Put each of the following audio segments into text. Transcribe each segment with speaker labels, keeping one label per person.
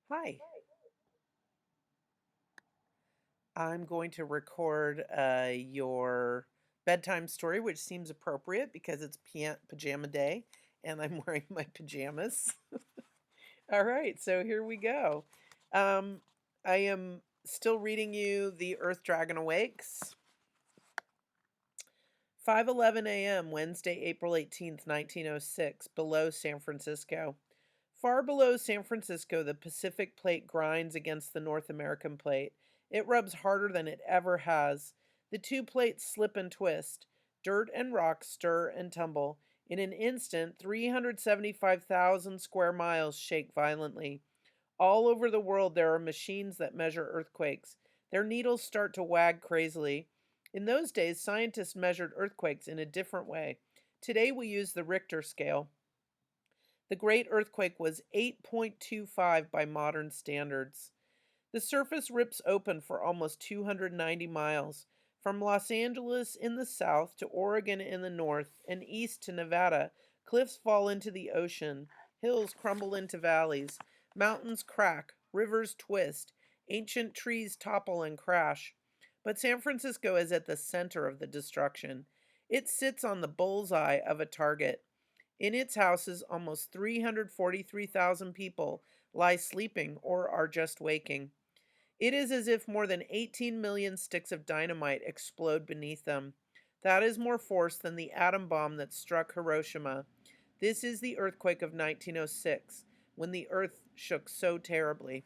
Speaker 1: Hi, I'm going to record your bedtime story, which seems appropriate because it's pajama day and I'm wearing my pajamas. All right, so here we go. Um, I am still reading you The Earth Dragon Awakes. 5:11 a.m., Wednesday, April 18th, 1906, below San Francisco. Far below San Francisco, the Pacific Plate grinds against the North American Plate. It rubs harder than it ever has. The two plates slip and twist. Dirt and rocks stir and tumble. In an instant, 375,000 square miles shake violently. All over the world, there are machines that measure earthquakes. Their needles start to wag crazily. In those days, scientists measured earthquakes in a different way. Today, we use the Richter scale. The great earthquake was 8.25 by modern standards. The surface rips open for almost 290 miles. From Los Angeles in the south to Oregon in the north and east to Nevada, cliffs fall into the ocean, hills crumble into valleys, mountains crack, rivers twist, ancient trees topple and crash. But San Francisco is at the center of the destruction. It sits on the bullseye of a target. In its houses, almost 343,000 people lie sleeping or are just waking. It is as if more than 18 million sticks of dynamite explode beneath them. That is more force than the atom bomb that struck Hiroshima. This is the earthquake of 1906, when the earth shook so terribly.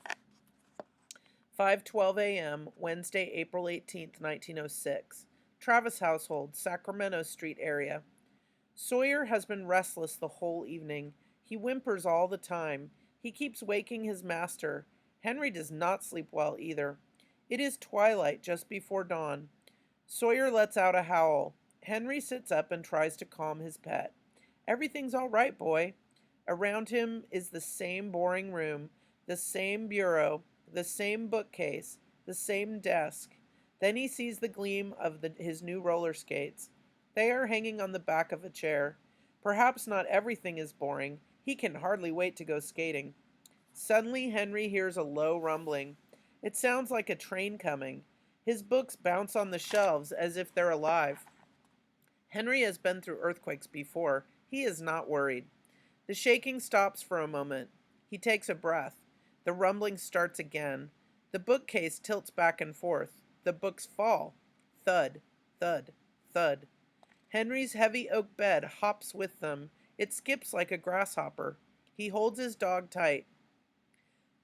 Speaker 1: 5:12 a.m., Wednesday, April 18th, 1906. Travis household, Sacramento Street area. Sawyer has been restless the whole evening. He whimpers all the time. He keeps waking his master. Henry does not sleep well either. It is twilight just before dawn. Sawyer lets out a howl. Henry sits up and tries to calm his pet. Everything's all right, boy. Around him is the same boring room, the same bureau, the same bookcase, the same desk. Then he sees the gleam of his new roller skates. They are hanging on the back of a chair. Perhaps not everything is boring. He can hardly wait to go skating. Suddenly, Henry hears a low rumbling. It sounds like a train coming. His books bounce on the shelves as if they're alive. Henry has been through earthquakes before. He is not worried. The shaking stops for a moment. He takes a breath. The rumbling starts again. The bookcase tilts back and forth. The books fall. Thud, thud, thud. Henry's heavy oak bed hops with them. It skips like a grasshopper. He holds his dog tight.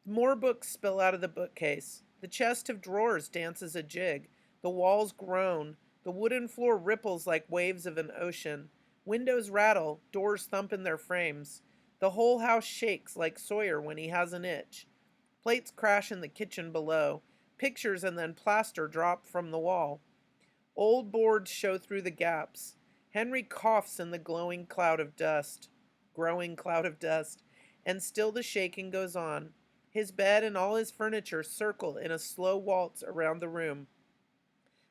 Speaker 1: More books spill out of the bookcase. The chest of drawers dances a jig. The walls groan. The wooden floor ripples like waves of an ocean. Windows rattle. Doors thump in their frames. The whole house shakes like Sawyer when he has an itch. Plates crash in the kitchen below. Pictures and then plaster drop from the wall. Old boards show through the gaps. Henry coughs in the growing cloud of dust, and still the shaking goes on. His bed and all his furniture circle in a slow waltz around the room.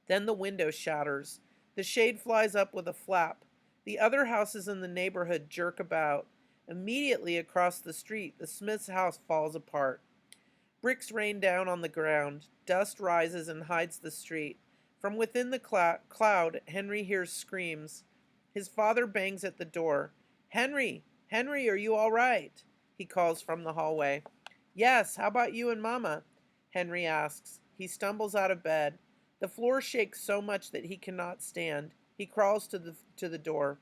Speaker 1: Then the window shatters. The shade flies up with a flap. The other houses in the neighborhood jerk about. Immediately across the street, the Smith's house falls apart. Bricks rain down on the ground. Dust rises and hides the street. From within the cloud, Henry hears screams. His father bangs at the door. Henry! Henry, are you all right? He calls from the hallway. Yes, how about you and Mama? Henry asks. He stumbles out of bed. The floor shakes so much that he cannot stand. He crawls to the door.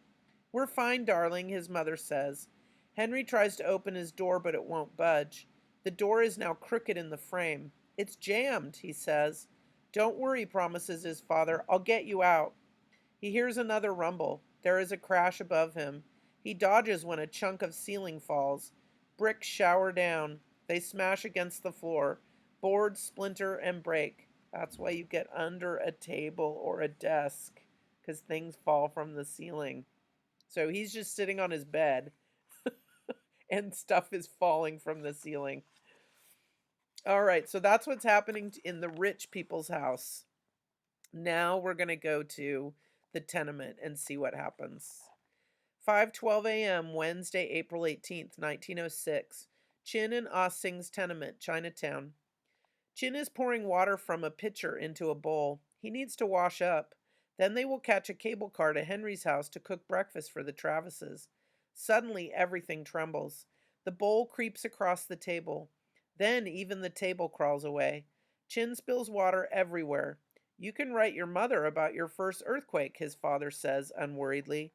Speaker 1: We're fine, darling, his mother says. Henry tries to open his door, but it won't budge. The door is now crooked in the frame. It's jammed, he says. Don't worry, promises his father. I'll get you out. He hears another rumble. There is a crash above him. He dodges when a chunk of ceiling falls. Bricks shower down. They smash against the floor. Boards splinter and break. That's why you get under a table or a desk, because things fall from the ceiling. So he's just sitting on his bed and stuff is falling from the ceiling. All right, so that's what's happening in the rich people's house. Now we're going to go to the tenement and see what happens. 5:12 a.m. Wednesday, April 18th, 1906. Chin and Ah Sing's tenement, Chinatown. Chin is pouring water from a pitcher into a bowl. He needs to wash up. Then they will catch a cable car to Henry's house to cook breakfast for the Travises. Suddenly, everything trembles. The bowl creeps across the table. Then, even the table crawls away. Chin spills water everywhere. You can write your mother about your first earthquake, his father says unworriedly.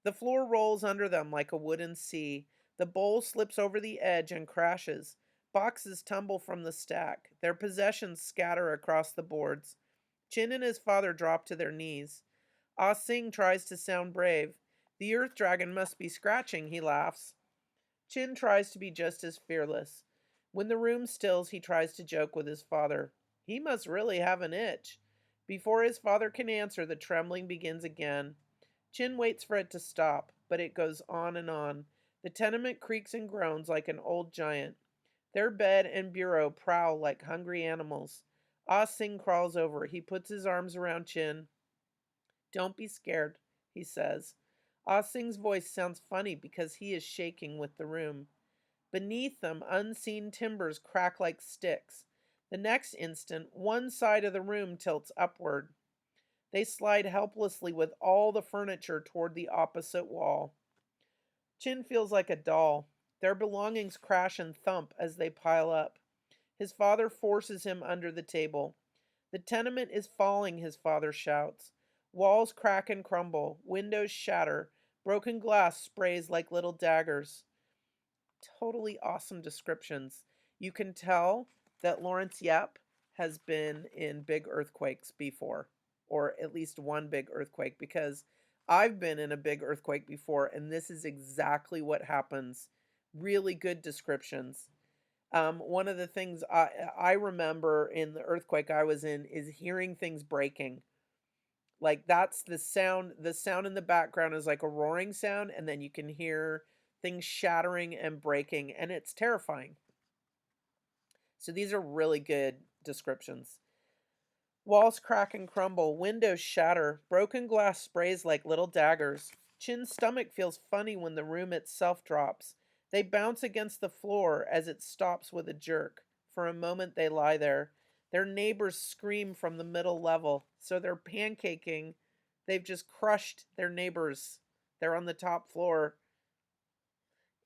Speaker 1: The floor rolls under them like a wooden sea. The bowl slips over the edge and crashes. Boxes tumble from the stack. Their possessions scatter across the boards. Chin and his father drop to their knees. Ah Sing tries to sound brave. The earth dragon must be scratching, he laughs. Chin tries to be just as fearless. When the room stills, he tries to joke with his father. He must really have an itch. Before his father can answer, the trembling begins again. Chin waits for it to stop, but it goes on and on. The tenement creaks and groans like an old giant. Their bed and bureau prowl like hungry animals. Ah Sing crawls over. He puts his arms around Chin. Don't be scared, he says. Ah Sing's voice sounds funny because he is shaking with the room. Beneath them, unseen timbers crack like sticks. The next instant, one side of the room tilts upward. They slide helplessly with all the furniture toward the opposite wall. Chin feels like a doll. Their belongings crash and thump as they pile up. His father forces him under the table. The tenement is falling, his father shouts. Walls crack and crumble. Windows shatter. Broken glass sprays like little daggers. Totally awesome descriptions. You can tell that Lawrence Yep has been in big earthquakes before, or at least one big earthquake, because I've been in a big earthquake before, and this is exactly what happens. Really good descriptions. One of the things I remember in the earthquake I was in is hearing things breaking. Like that's the sound. The sound in the background is like a roaring sound, and then you can hear things shattering and breaking, and it's terrifying. So these are really good descriptions. Walls crack and crumble, windows shatter, broken glass sprays like little daggers. Chin's stomach feels funny when the room itself drops. They bounce against the floor as it stops with a jerk. For a moment they lie there. Their neighbors scream from the middle level, so they're pancaking. They've just crushed their neighbors. They're on the top floor,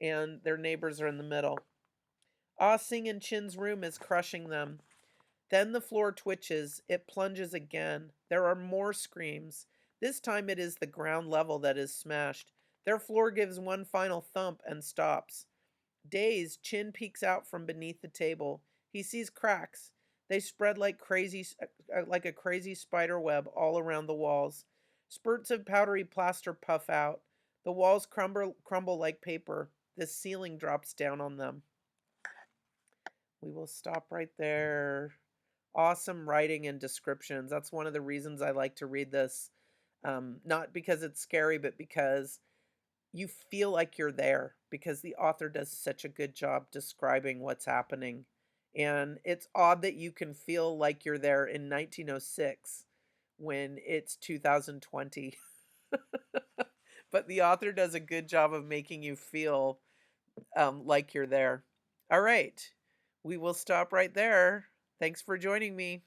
Speaker 1: and their neighbors are in the middle. Ah Sing and Chin's room is crushing them. Then the floor twitches. It plunges again. There are more screams. This time it is the ground level that is smashed. Their floor gives one final thump and stops. Dazed, Chin peeks out from beneath the table. He sees cracks. They spread like a crazy spider web all around the walls. Spurts of powdery plaster puff out. The walls crumble like paper. The ceiling drops down on them. We will stop right there. Awesome writing and descriptions. That's one of the reasons I like to read this. Not because it's scary, but because you feel like you're there, because the author does such a good job describing what's happening. And it's odd that you can feel like you're there in 1906 when it's 2020. But the author does a good job of making you feel like you're there. All right. We will stop right there. Thanks for joining me.